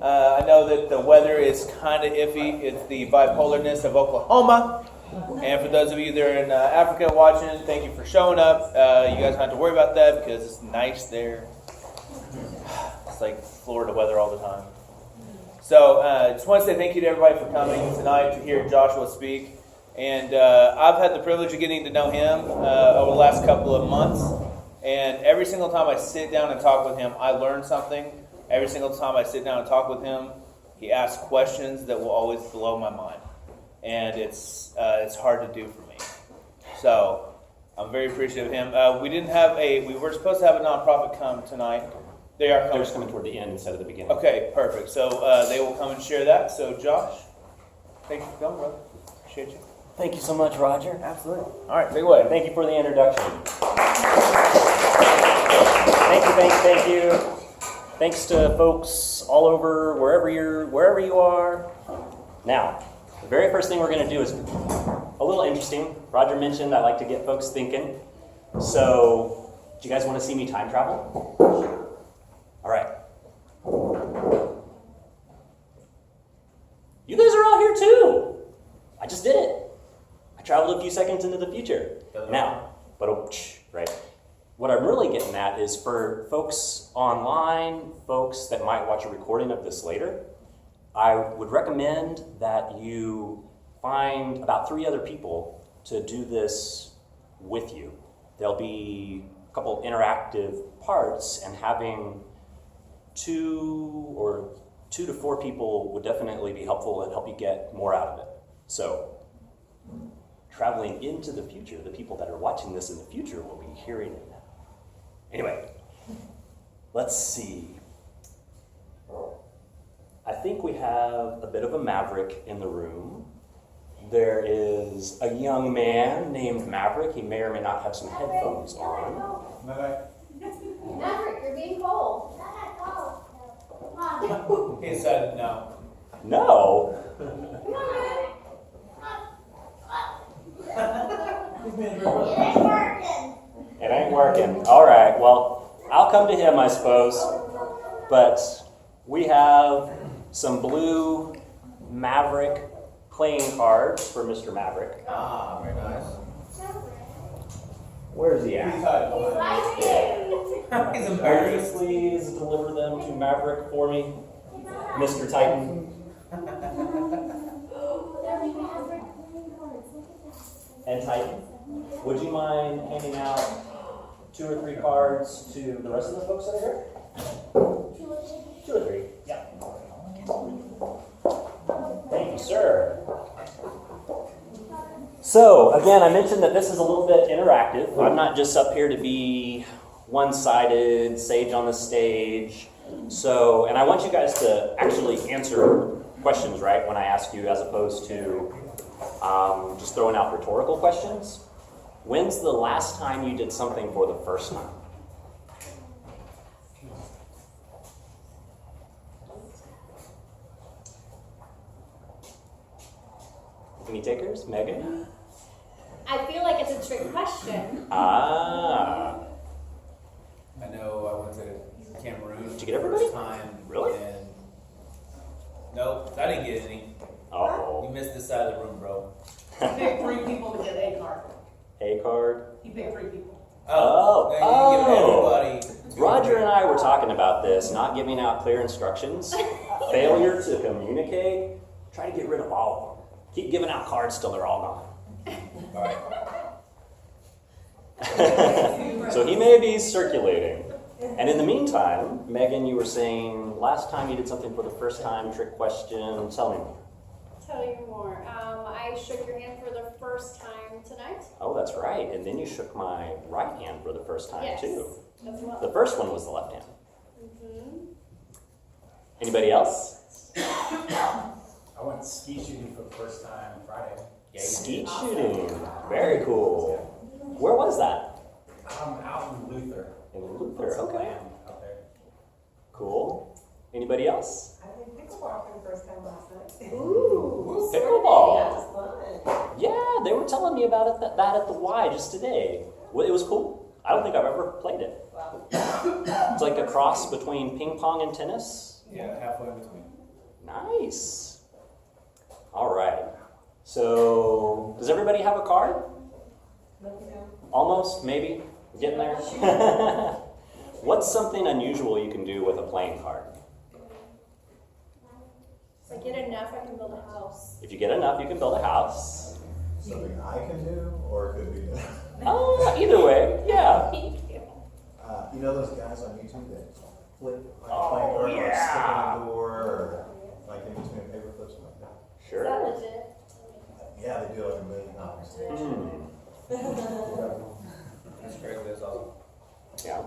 I know that the weather is kind of iffy. It's the bipolarness of Oklahoma. And for those of you that are in Africa watching, thank you for showing up. You guys don't have to worry about that because it's nice there. It's like Florida weather all the time. So just want to say thank you to everybody for coming tonight to hear Joshua speak. And I've had the privilege of getting to know him over the last couple of months. And every single time I sit down and talk with him, I learn something. Every single time I sit down and talk with him, he asks questions that will always blow my mind. And it's hard to do for me. So I'm very appreciative of him. We were supposed to have a nonprofit come tonight. They are coming. They're just coming toward the end instead of the beginning. Okay, perfect. So they will come and share that. So Josh, thank you for coming, brother. Appreciate you. Thank you so much, Roger. Absolutely. All right, take it away. Thank you for the introduction. Thank you. Thanks to folks all over, wherever you are. Now, the very first thing we're going to do is a little interesting. Roger mentioned I like to get folks thinking. So, do you guys want to see me time travel? All right. You guys are all here too. I just did it. I traveled a few seconds into the future. Now, right. What I'm really getting at is for folks online, folks that might watch a recording of this later, I would recommend that you find about 3 other people to do this with you. There'll be a couple interactive parts, and having 2 to 4 people would definitely be helpful and help you get more out of it. So, traveling into the future, the people that are watching this in the future will be hearing it now. Anyway, let's see. I think we have a bit of a maverick in the room. There is a young man named Maverick. He may or may not have some headphones on. Maverick, you're being cold. He said no. No? Come on, Maverick. It ain't working. All right, well, I'll come to him, I suppose. But we have some blue Maverick playing cards for Mr. Maverick. Ah, very nice. Where's he at? He's right here. He's Will you embarrassed. please deliver them to Maverick for me, Mr. Titan? And Titan, would you mind handing out 2 or 3 cards to the rest of the folks that are here? 2 or 3, yeah. Thank you, sir. So, again, I mentioned that this is a little bit interactive. I'm not just up here to be one-sided, sage on the stage. So, and I want you guys to actually answer questions, right, when I ask you, as opposed to just throwing out rhetorical questions. When's the last time you did something for the first time? Any takers? Megan? I feel like it's a trick question. Ah. I know I went to Cameroon. Did you get everybody? First time. Really? And nope, I didn't get any. Uh-oh. You missed this side of the room, bro. He picked 3 people to get a card. A card? He picked 3 people. Everybody. Roger and I were talking about this, not giving out clear instructions, failure to communicate, try to get rid of all of them. Keep giving out cards till they're all gone. All right. So he may be circulating. And in the meantime, Megan, you were saying last time you did something for the first time, trick question, tell me more. Tell you more. I shook your hand for the first time tonight. Oh, that's right. And then you shook my right hand for the first time, Yes, too. as well. The first one was the left hand. Mm-hmm. Anybody else? I went ski shooting for the first time Friday. Skeet shooting. Very cool. Where was that? Out in Luther. In Luther, okay. Land out there. Cool. Anybody else? I played pickleball for the first time last night. Ooh. Pickleball. That was fun. Yeah, they were telling me about it, that at the Y just today. Well, it was cool. I don't think I've ever played it. Wow. It's like a cross between ping pong and tennis. Yeah, halfway in between. Nice. All right. So, does everybody have a card? Almost, maybe, getting there. What's something unusual you can do with a playing card? If I get enough, I can build a house. If you get enough, you can build a house. Something I can do, or it could be. Either way, yeah. Thank you. You know those guys on YouTube that flip like Oh, a playing card, or yeah. stick in a door, or like in between paper clips, something like that? Is that Sure. legit? Yeah, they do like $1 million. That's crazy. That's awesome. Yeah.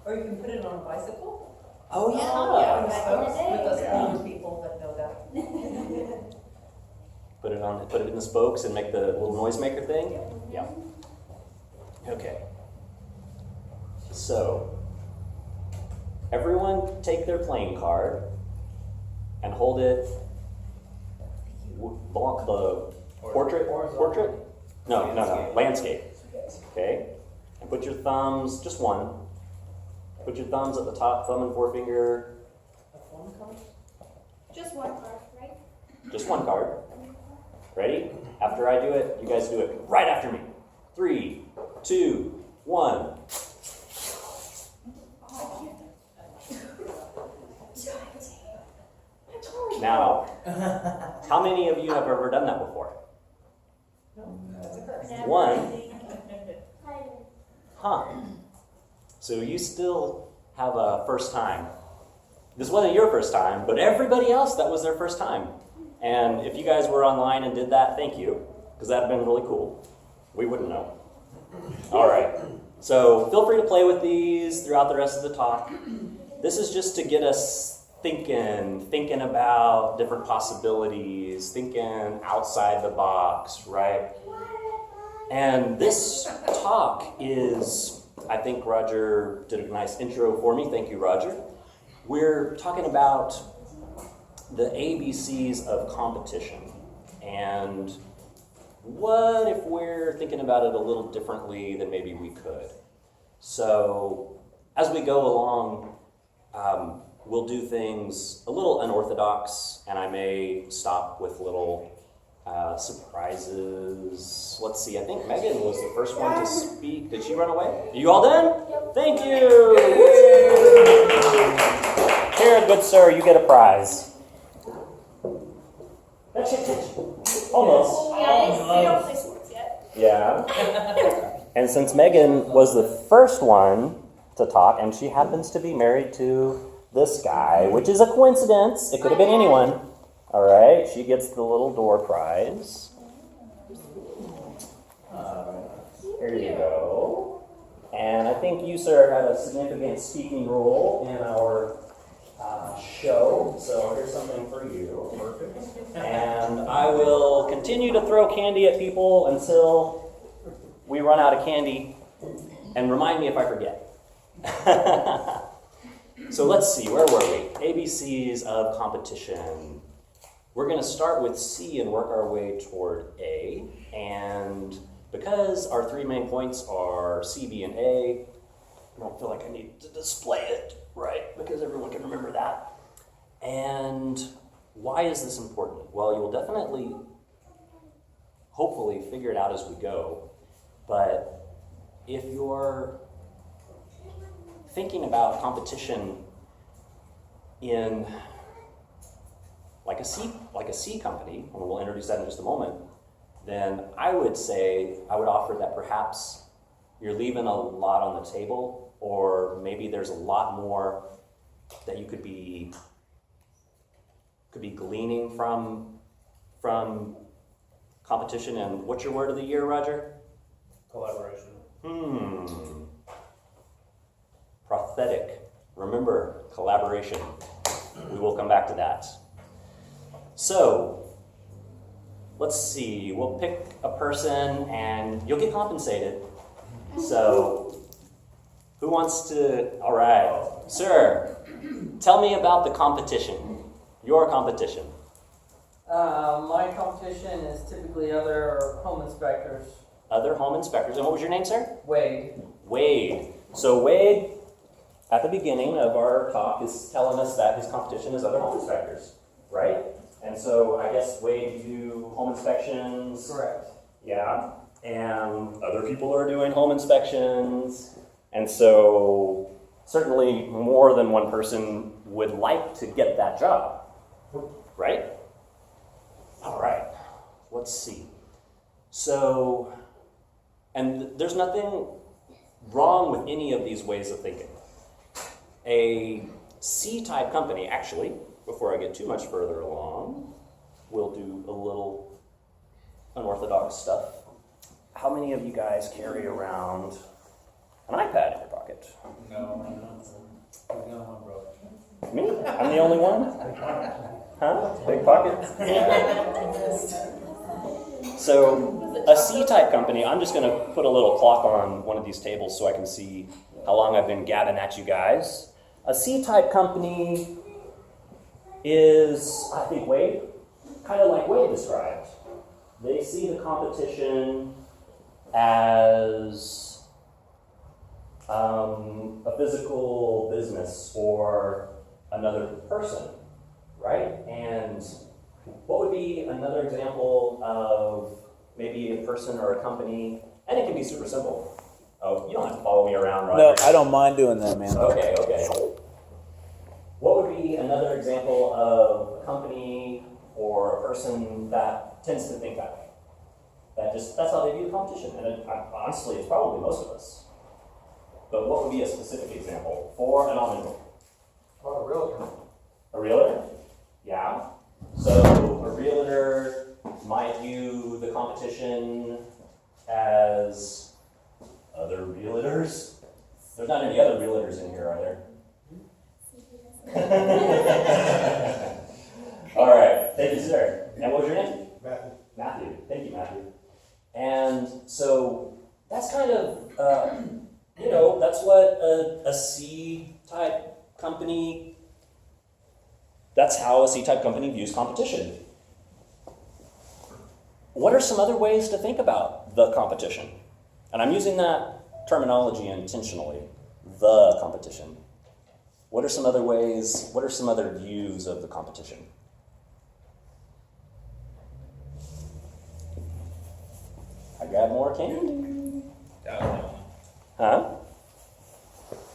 Or you can put it on a bicycle. Oh, yeah. Back in the day. With those Yeah. old people that know that. Put it in the spokes and make the little noisemaker thing? Yeah. Okay. So, everyone take their playing card and hold it block the portrait? No, landscape. Okay? And put your thumbs, just one. Put your thumbs at the top, thumb and forefinger. Just one card, right? Just one card. Ready? After I do it, you guys do it right after me. 3, 2, 1. Now, how many of you have ever done that before? One. Huh. So you still have a first time. This wasn't your first time, but everybody else, that was their first time. And if you guys were online and did that, thank you, because that would have been really cool. We wouldn't know. All right. So feel free to play with these throughout the rest of the talk. This is just to get us thinking about different possibilities, thinking outside the box, right? And this talk is, I think Roger did a nice intro for me. Thank you, Roger. We're talking about the ABCs of competition. And what if we're thinking about it a little differently than maybe we could? So as we go along, we'll do things a little unorthodox, and I may stop with little surprises. Let's see, I think Megan was the first one to speak. Did she run away? Are you all done? Yep. Thank you! Here, good sir, you get a prize. Almost. Yeah, they don't play sports yet. Yeah. And since Megan was the first one to talk, and she happens to be married to this guy, which is a coincidence. It could have been anyone. All right, she gets the little door prize. Here you go. And I think you, sir, had a significant speaking role in our show, so here's something for you. And I will continue to throw candy at people until we run out of candy. And remind me if I forget. So let's see, where were we? ABCs of competition. We're going to start with C and work our way toward A. And because our three main points are C, B, and A, I don't feel like I need to display it, right? Because everyone can remember that. And why is this important? Well, you'll definitely, hopefully, figure it out as we go. But if you're thinking about competition in like a C company, and we'll introduce that in just a moment, then I would offer that perhaps you're leaving a lot on the table, or maybe there's a lot more that you could be gleaning from competition. And what's your word of the year, Roger? Collaboration. Prophetic. Remember, collaboration. We will come back to that. So, let's see. We'll pick a person and you'll get compensated. So, who wants to? All right. Sir, tell me about the competition. Your competition. My competition is typically other home inspectors. Other home inspectors. And what was your name, sir? Wade. Wade. So, Wade, at the beginning of our talk is telling us that his competition is other home inspectors, right? And so I guess Wade, you do home inspections. Correct. Yeah, and other people are doing home inspections, and so certainly more than one person would like to get that job, right? All right, let's see. So, and there's nothing wrong with any of these ways of thinking. A C-type company, actually, before I get too much further along, we'll do a little unorthodox stuff. How many of you guys carry around an iPad in your pocket? No, bro. Me? I'm the only one? Huh? Big pocket? So, a C-type company, I'm just going to put a little clock on one of these tables so I can see how long I've been gabbing at you guys. A C-type company is, I think, Wade, kind of like Wade described. They see the competition as a physical business or another person, right? And what would be another example of maybe a person or a company? And it can be super simple. Oh, you don't have to follow me around, Roger. No, I don't mind doing that, man. Okay. What would be another example of a company or a person that tends to think that way? That's how they view the competition. And honestly, it's probably most of us. But what would be a specific example for an almond? Or a realtor. A realtor? Yeah. So a realtor might view the competition as other realtors. There's not any other realtors in here, are there? All right. Thank you, sir. And what was your name? Matthew. Matthew. Thank you, Matthew. And so that's kind of, that's what a C-type company, that's how a C-type company views competition. What are some other ways to think about the competition? And I'm using that terminology intentionally, the competition. What are some other ways, what are some other views of the competition? I got more candy. Huh?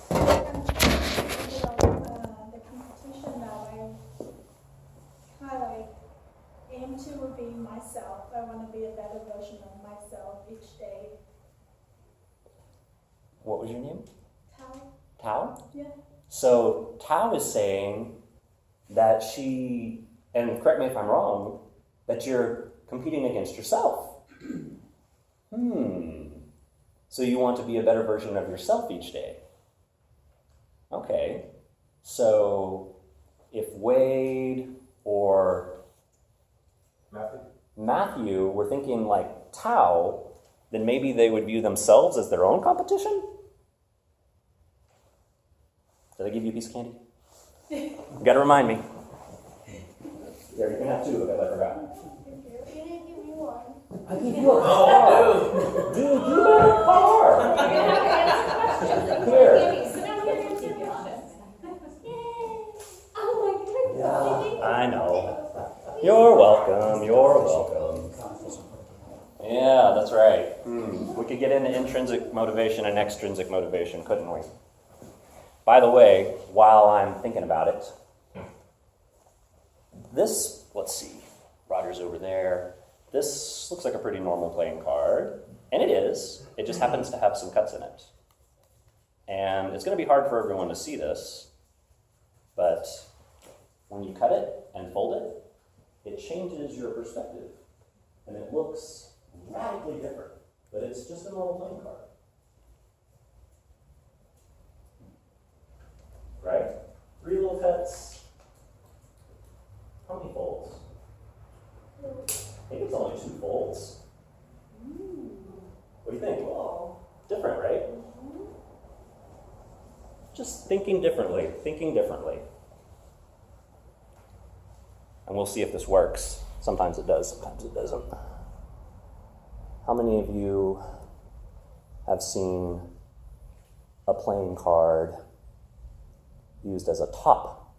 The competition now, I kind of aim to be myself. I want to be a better version of myself each day. What was your name? How? Tao? Yeah. So Tao is saying that she, and correct me if I'm wrong, that you're competing against yourself. So you want to be a better version of yourself each day. Okay. So if Wade or Matthew were thinking like Tao, then maybe they would view themselves as their own competition? Did I give you a piece of candy? You gotta remind me. Yeah, you can have two because I forgot. You didn't give me one. I give you a car. Dude, you got a car. Here. Sit down here and answer your questions. Oh my goodness. Yeah, I know. You're welcome. You're welcome. Yeah, that's right. We could get into intrinsic motivation and extrinsic motivation, couldn't we? By the way, while I'm thinking about it, this, let's see, Roger's over there. This looks like a pretty normal playing card, and it is. It just happens to have some cuts in it. And it's going to be hard for everyone to see this, but when you cut it and fold it, it changes your perspective, and it looks radically different, but it's just a normal playing card. Right? 3 little cuts. How many folds? I think it's only 2 folds. What do you think? Different, right? Just thinking differently. And we'll see if this works. Sometimes it does, sometimes it doesn't. How many of you have seen a playing card used as a top?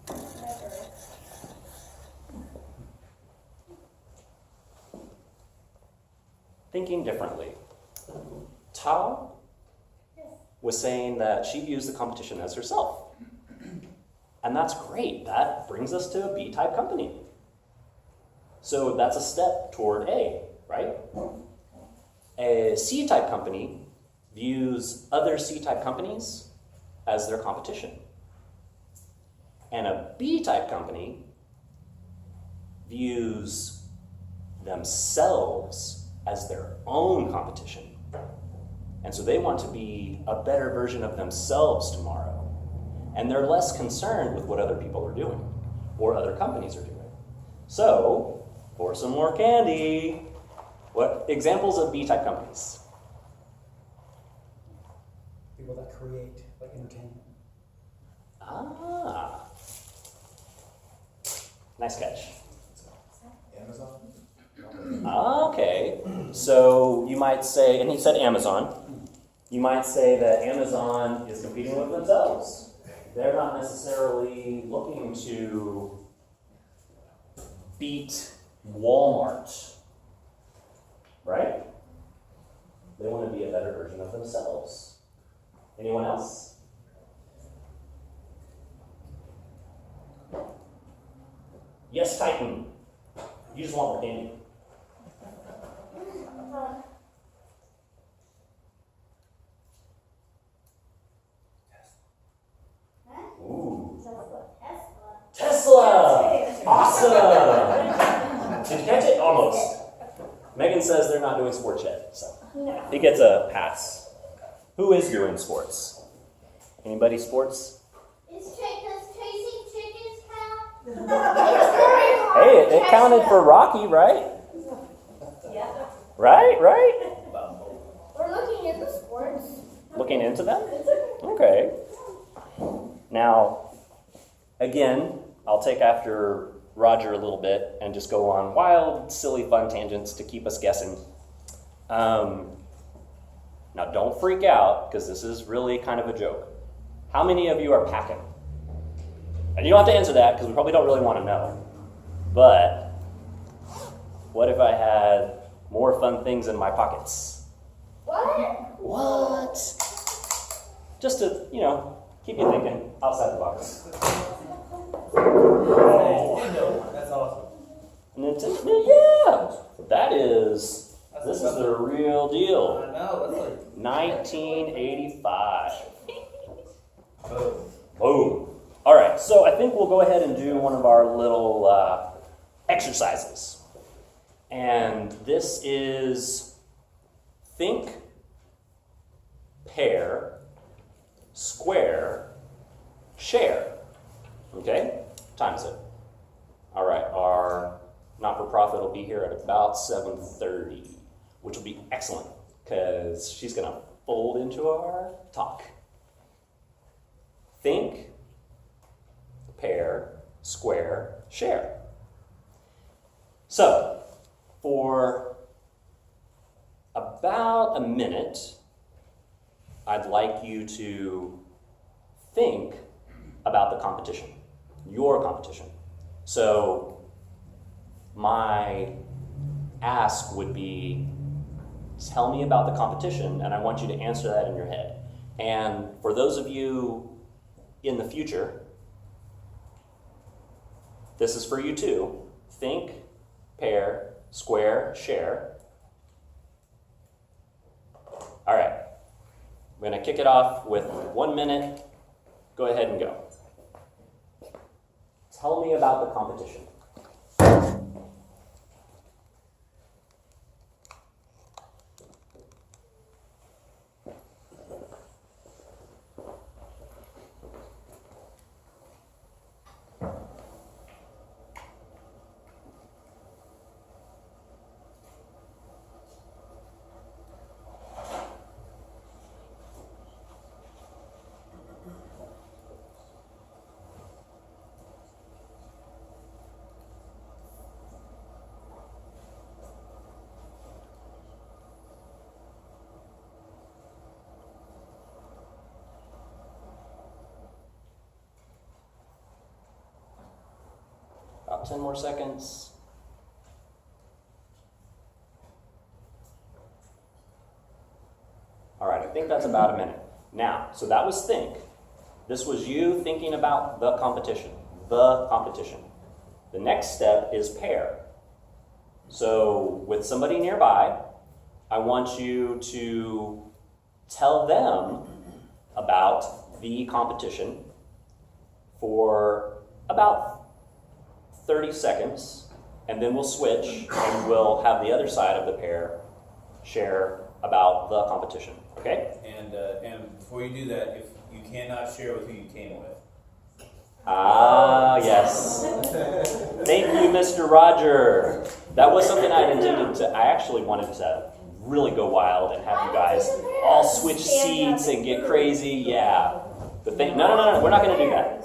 Never. Thinking differently. Tao Yes. was saying that she views the competition as herself. And that's great. That brings us to a B-type company. So that's a step toward A, right? A C-type company views other C-type companies as their competition. And a B-type company views themselves as their own competition. And so they want to be a better version of themselves tomorrow. And they're less concerned with what other people are doing or other companies are doing. So, for some more candy, what examples of B-type companies? People that create, like entertainment. Ah. Nice catch. Amazon? Okay, so you might say, and he said Amazon, you might say that Amazon is competing with themselves. They're not necessarily looking to beat Walmart, right? They want to be a better version of themselves. Anyone else? Yes, Titan. You just want more candy. Ooh. Tesla! Awesome! Did you catch it? Almost. Megan says they're not doing sports yet, so he gets a pass. Who is doing sports? Anybody sports? Does chasing chickens count? Hey, it counted for Rocky, right? Yeah. Right? We're looking into sports. Looking into them? Okay. Now, again, I'll take after Roger a little bit and just go on wild, silly, fun tangents to keep us guessing. Now, don't freak out, because this is really kind of a joke. How many of you are packing? And you don't have to answer that, because we probably don't really want to know. But what if I had more fun things in my pockets? What? Just to, keep you thinking outside the box. That's awesome. Nintendo, yeah! This is the real I deal. know, that's like 1985. boom. Boom. All right, so I think we'll go ahead and do one of our little exercises. And this is think, pair, square, share. Okay? Time is it? All right, our not-for-profit will be here at about 7:30, which will be excellent, because she's going to fold into our talk. Think, pair, square, share. So, for about a minute, I'd like you to think about the competition, your competition. So, my ask would be, tell me about the competition, and I want you to answer that in your head. And for those of you in the future, this is for you too. Think, pair, square, share. All right. I'm going to kick it off with 1 minute. Go ahead and go. Tell me about the competition. 10 more seconds. All right, I think that's about a minute. Now, so that was think. This was you thinking about the competition. The competition. The next step is pair. So with somebody nearby, I want you to tell them about the competition for about 30 seconds, and then we'll switch and we'll have the other side of the pair share about the competition, okay? And before you do that, if you cannot share with who you came with. Ah, yes. Thank you, Mr. Roger. That was something I intended to, I actually wanted to really go wild and have you guys all switch seats and get crazy, yeah. But no, we're not going to do that.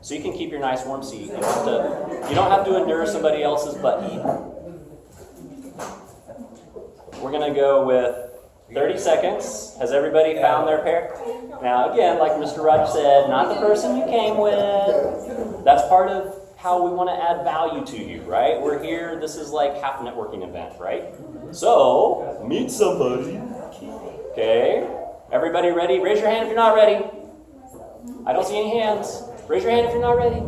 So you can keep your nice warm seat. You don't have to endure somebody else's butt heat. We're going to go with 30 seconds. Has everybody found their pair? Now again, like Mr. Roger said, not the person you came with. That's part of how we want to add value to you, right? We're here, this is like half a networking event, right? So, meet somebody. Okay, everybody ready? Raise your hand if you're not ready. I don't see any hands. Raise your hand if you're not ready.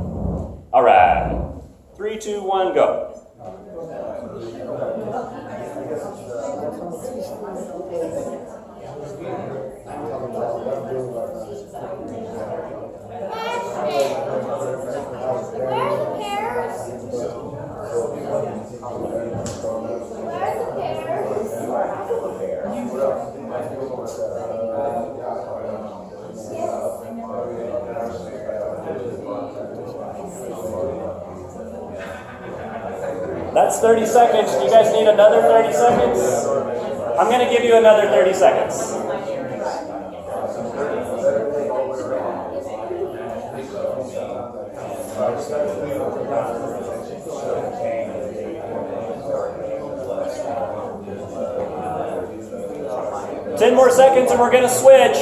All right, 3, 2, 1, go. That's 30 seconds. Do you guys need another 30 seconds? I'm going to give you another 30 seconds. Ten more seconds and we're going to switch.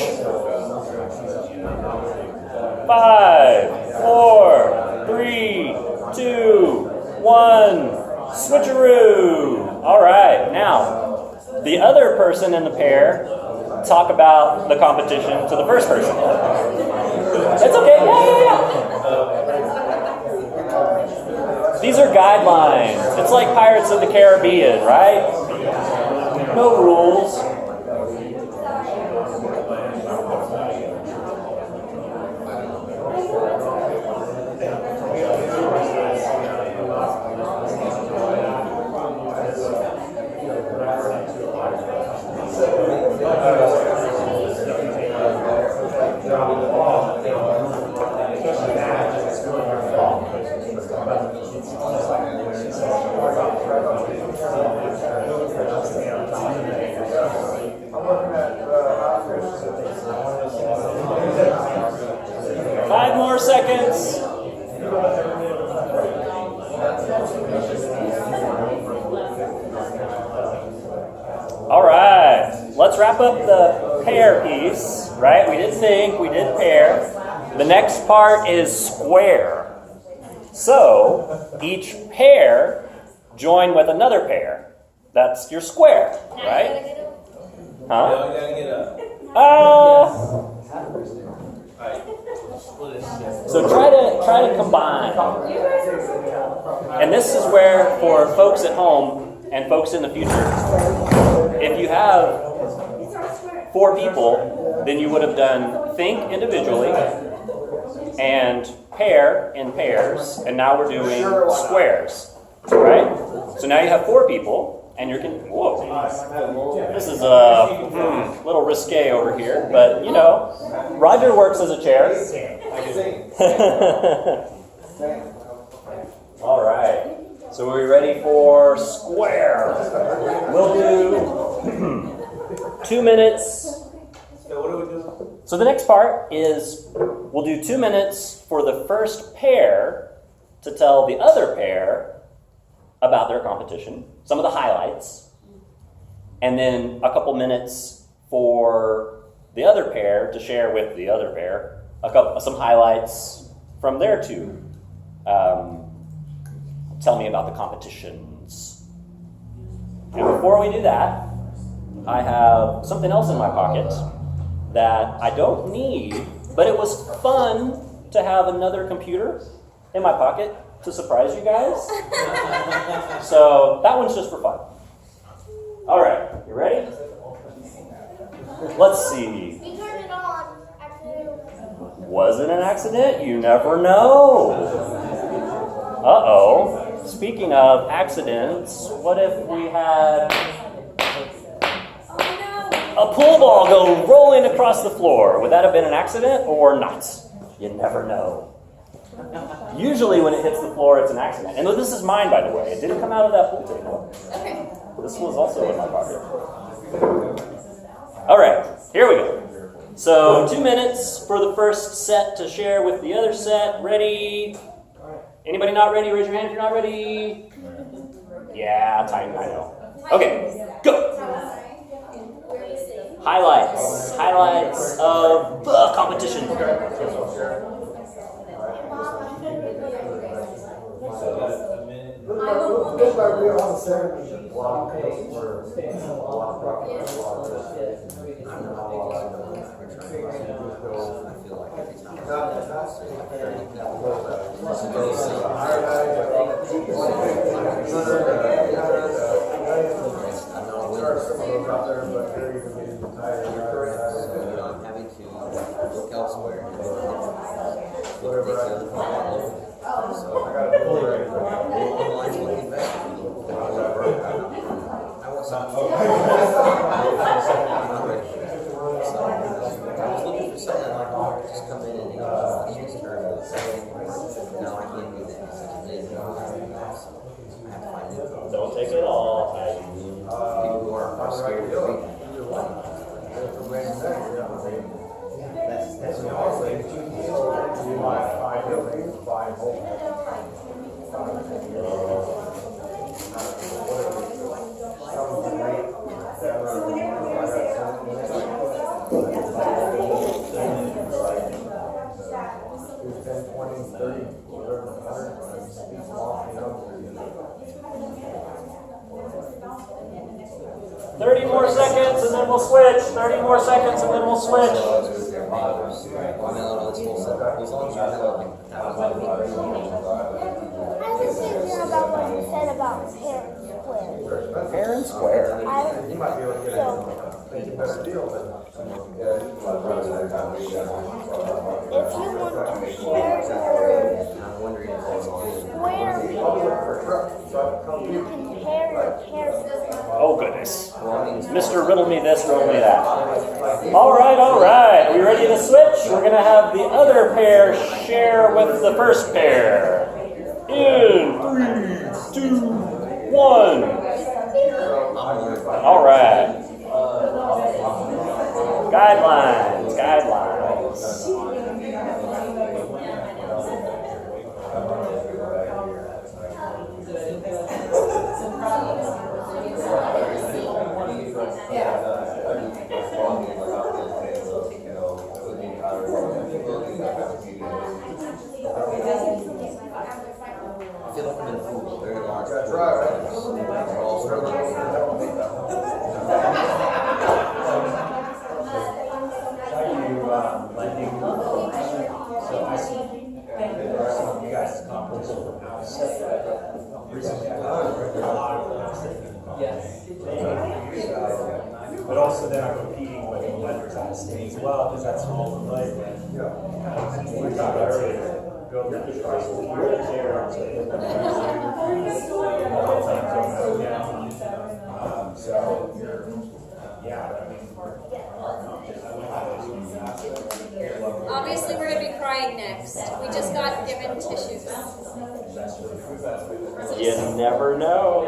5, 4, 3, 2, 1. Switcheroo! All right, now, the other person in the pair talk about the competition to the first person. It's okay, yeah. These are guidelines. It's like Pirates of the Caribbean, right? No rules. Seconds. All right, let's wrap up the pair piece, right? We did think, we did pair. The next part is square. So each pair join with another pair. That's your square, right? Huh? You gotta get up. So try to combine. And this is where, for folks at home and folks in the future, if you have 4 people, then you would have done think individually and pair in pairs, and now we're doing squares, right? So now you have 4 people. And you're whoa, this is a little risque over here, but you know, Roger works as a chair. All right, so are we ready for square? We'll do 2 minutes. So what do we do? So the next part is we'll do 2 minutes for the first pair to tell the other pair about their competition, some of the highlights, and then a couple minutes for the other pair to share with the other pair some highlights from their 2 tell me about the competitions. And before we do that, I have something else in my pocket that I don't need, but it was fun to have another computer in my pocket to surprise you guys. So that one's just for fun. All right, you ready? Let's see. We turned it on. Was it an accident? You never know. Uh-oh. Speaking of accidents, what if we had a pool ball go rolling across the floor? Would that have been an accident or not? You never know. Usually when it hits the floor, it's an accident. And this is mine, by the way. It didn't come out of that pool table. This was also in my pocket. All right, here we go. So 2 minutes for the first set to share with the other set. Ready? Anybody not ready? Raise your hand if you're not ready. Yeah, tight, I know. Okay, go. Highlights of the competition. Having to look elsewhere. Don't take it all. People who are scared to read. $30 more seconds and then we'll switch. 30 more seconds and then we'll switch. I was thinking about what you said about Parent Square. Parent Square. If you want to share your square you can pair your pairs. Oh goodness. Mr. Riddle me this, riddle me that. All right. Are we ready to switch? We're going to have the other pair share with the first pair. In 3, 2, 1. All right. Guidelines. 'Cause but also then I'm competing with lenders out of state as well, because that's all the play with. We talked earlier, build your trust with your chair. So, yeah, I mean, Obviously, we're going to be crying next. We just got given tissues. You never know.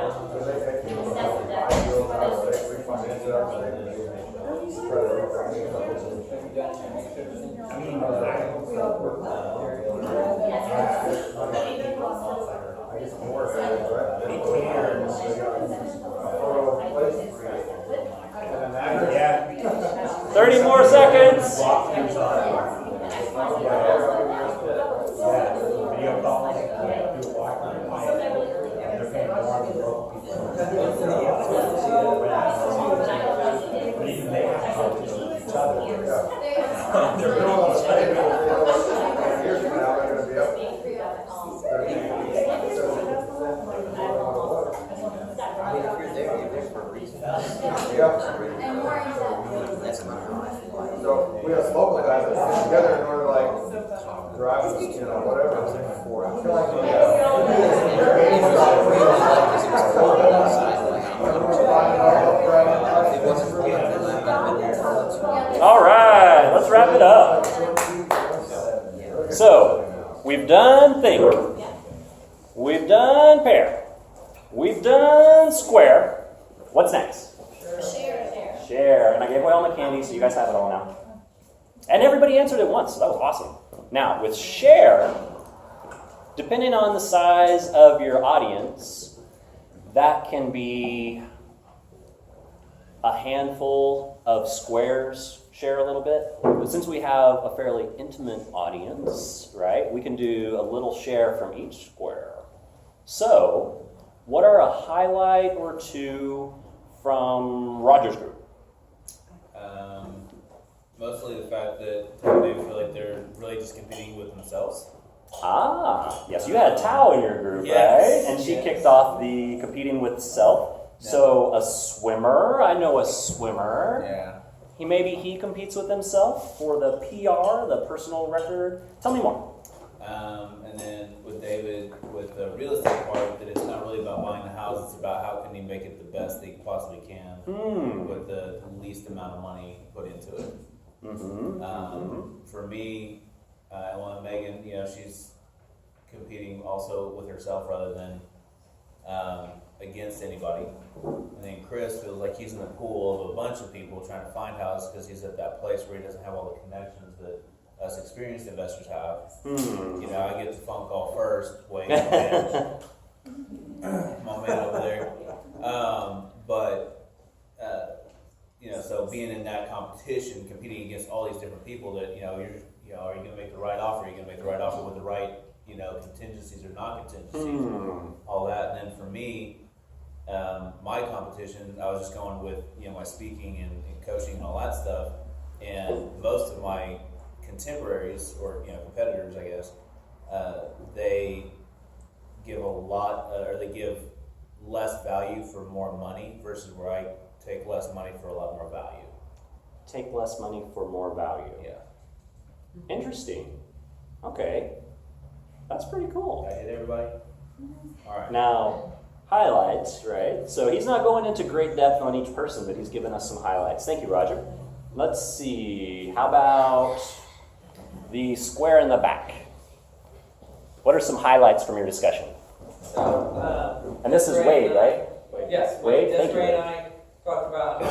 yeah. 30 more seconds. Video calls, do a walk. driving, whatever. All right, let's wrap it up. So, we've done thing. We've done pair. We've done square. What's next? Share. And I gave away all my candy, so you guys have it all now. And everybody answered it once, so that was awesome. Now, with share, depending on the size of your audience, that can be a handful of squares share a little bit. But since we have a fairly intimate audience, right, we can do a little share from each square. So, what are a highlight or two from Roger's group? Mostly the fact that they feel like they're really just competing with themselves. Ah, yes, you had Tao in your group, Yes. right? And she kicked off the competing with self. Yeah. So a swimmer, I know a swimmer. Yeah. He competes with himself for the PR, the personal record. Tell me more. And then with David, with the real estate part, that it's not really about buying the house, it's about how can he make it the best that he possibly can with the least amount of money put into it. For me, I want Megan, she's competing also with herself rather than against anybody. And then Chris feels like he's in the pool of a bunch of people trying to find houses because he's at that place where he doesn't have all the connections that us experienced investors have. I get the phone call first, Wayne, my man over there. So being in that competition, competing against all these different people that, are you going to make the right offer? Are you going to make the right offer with the right, contingencies or not contingencies? All that. And then for me, my competition, I was just going with, my speaking and coaching and all that stuff. And most of my contemporaries or, competitors, I guess, they give they give less value for more money versus where I take less money for a lot more value. Take less money for more value. Yeah. Interesting. Okay. That's pretty cool. Did I hit everybody? All right. Now, highlights, right? So he's not going into great depth on each person, but he's given us some highlights. Thank you, Roger. Let's see. How about the square in the back? What are some highlights from your discussion? So, And this is Wade, right? yes, Wade, thank you. Desiree and I talked about